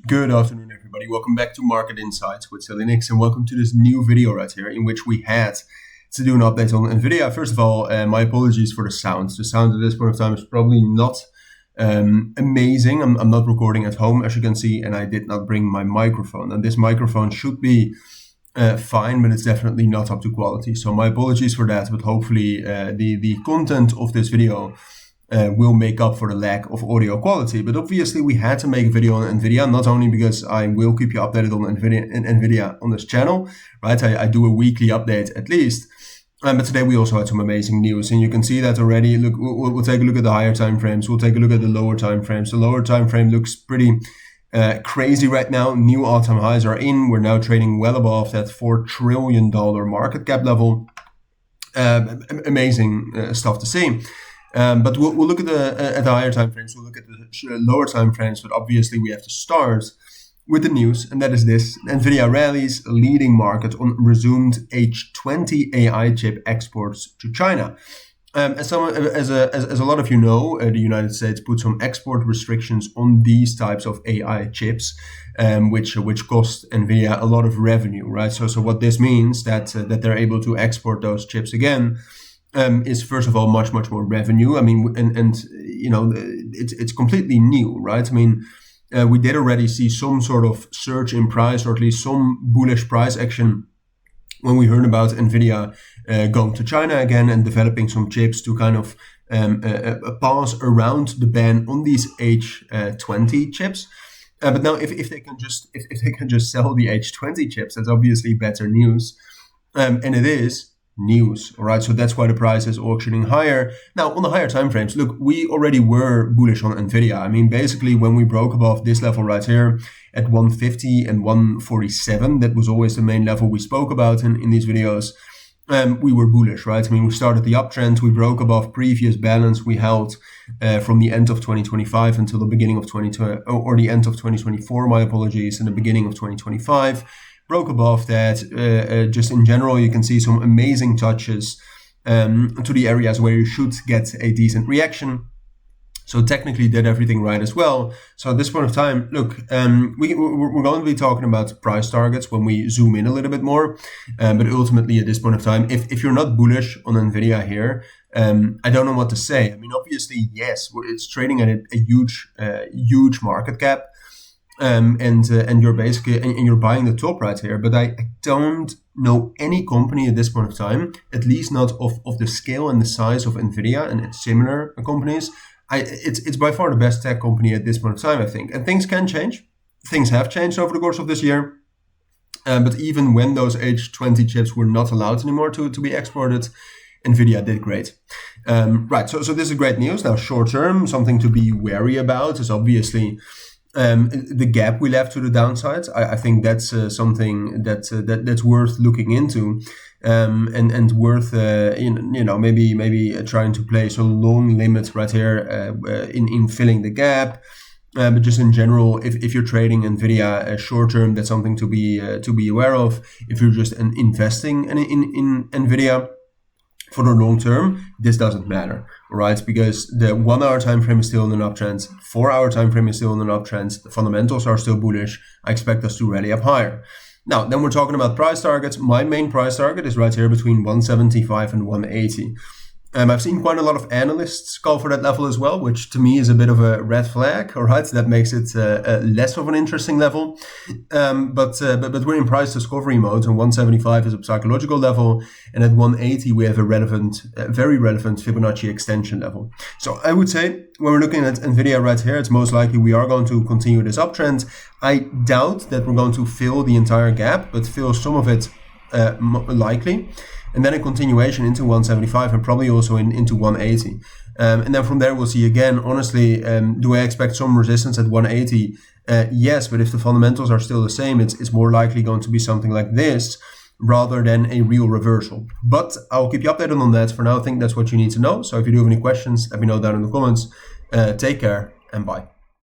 Good afternoon, everybody. Welcome back to Market Insights with Linux, and welcome to this new video right here in which we had to do an update on Nvidia. First of all, my apologies for the sound. The sound at this point of time is probably not amazing. I'm not recording at home, as you can see, and I did not bring my microphone. And this microphone should be fine, but it's definitely not up to quality. So my apologies for that, but hopefully the content of this video will make up for the lack of audio quality. But obviously we had to make a video on Nvidia, not only because I will keep you updated on Nvidia on this channel, right? I do a weekly update at least. But today we also had some amazing news, and you can see that already. Look, we'll take a look at the higher time frames. We'll take a look at the lower time frames. The lower time frame looks pretty crazy right now. New all-time highs are in. We're now trading well above that $4 trillion market cap level. Amazing stuff to see. But we'll look at the higher time frames. We'll look at the lower time frames. But obviously, we have to start with the news, and that is this: Nvidia rallies leading market on resumed H20 AI chip exports to China. As a lot of you know, the United States put some export restrictions on these types of AI chips, which cost Nvidia a lot of revenue, right? So what this means that they're able to export those chips again. Is first of all much more revenue. I mean, and you know, it's completely new, right? I mean, we did already see some sort of surge in price, or at least some bullish price action when we heard about Nvidia going to China again and developing some chips to kind of pass around the ban on these H20 chips. But now, if they can just sell the H20 chips, that's obviously better news, and it is news. All right, so that's why the price is auctioning higher. Now, on the higher time frames, look, we already were bullish on Nvidia. I mean, basically, when we broke above this level right here at 150 and 147, that was always the main level we spoke about in these videos. We were bullish, right? I mean, we started the uptrend, we broke above previous balance we held from the end of 2025 until the beginning of the end of 2024, my apologies, and the beginning of 2025. Broke above that. Just in general, you can see some amazing touches to the areas where you should get a decent reaction. So technically did everything right as well. So at this point of time, look, we're going to be talking about price targets when we zoom in a little bit more. But ultimately at this point of time, if you're not bullish on Nvidia here, I don't know what to say. I mean, obviously, yes, it's trading at a huge market cap. And you're basically and you're buying the top right here, but I don't know any company at this point of time, at least not of the scale and the size of Nvidia and its similar companies. It's by far the best tech company at this point of time, I think. And things can change. Things have changed over the course of this year. But even when those H20 chips were not allowed anymore to be exported, Nvidia did great. Right. So this is great news. Now, short term, something to be wary about is obviously the gap we left to the downside. I think that's something that's worth looking into, and worth maybe trying to place a long limit right here in filling the gap. But just in general, if you're trading Nvidia short term, that's something to be aware of. If you're just investing in Nvidia for the long term, this doesn't matter, right? Because the 1 hour time frame is still in an uptrend, 4 hour time frame is still in an uptrend, the fundamentals are still bullish. I expect us to rally up higher. Now, then we're talking about price targets. My main price target is right here between 175 and 180. I've seen quite a lot of analysts call for that level as well, which to me is a bit of a red flag. All right, that makes it less of an interesting level. But we're in price discovery mode, and 175 is a psychological level, and at 180 we have a very relevant Fibonacci extension level. So I would say when we're looking at Nvidia right here, it's most likely we are going to continue this uptrend. I doubt that we're going to fill the entire gap, but fill some of it likely. And then a continuation into 175 and probably also into 180. And then from there, we'll see again. Honestly, do I expect some resistance at 180? Yes, but if the fundamentals are still the same, it's more likely going to be something like this rather than a real reversal. But I'll keep you updated on that. For now, I think that's what you need to know. So if you do have any questions, let me know down in the comments. Take care and bye.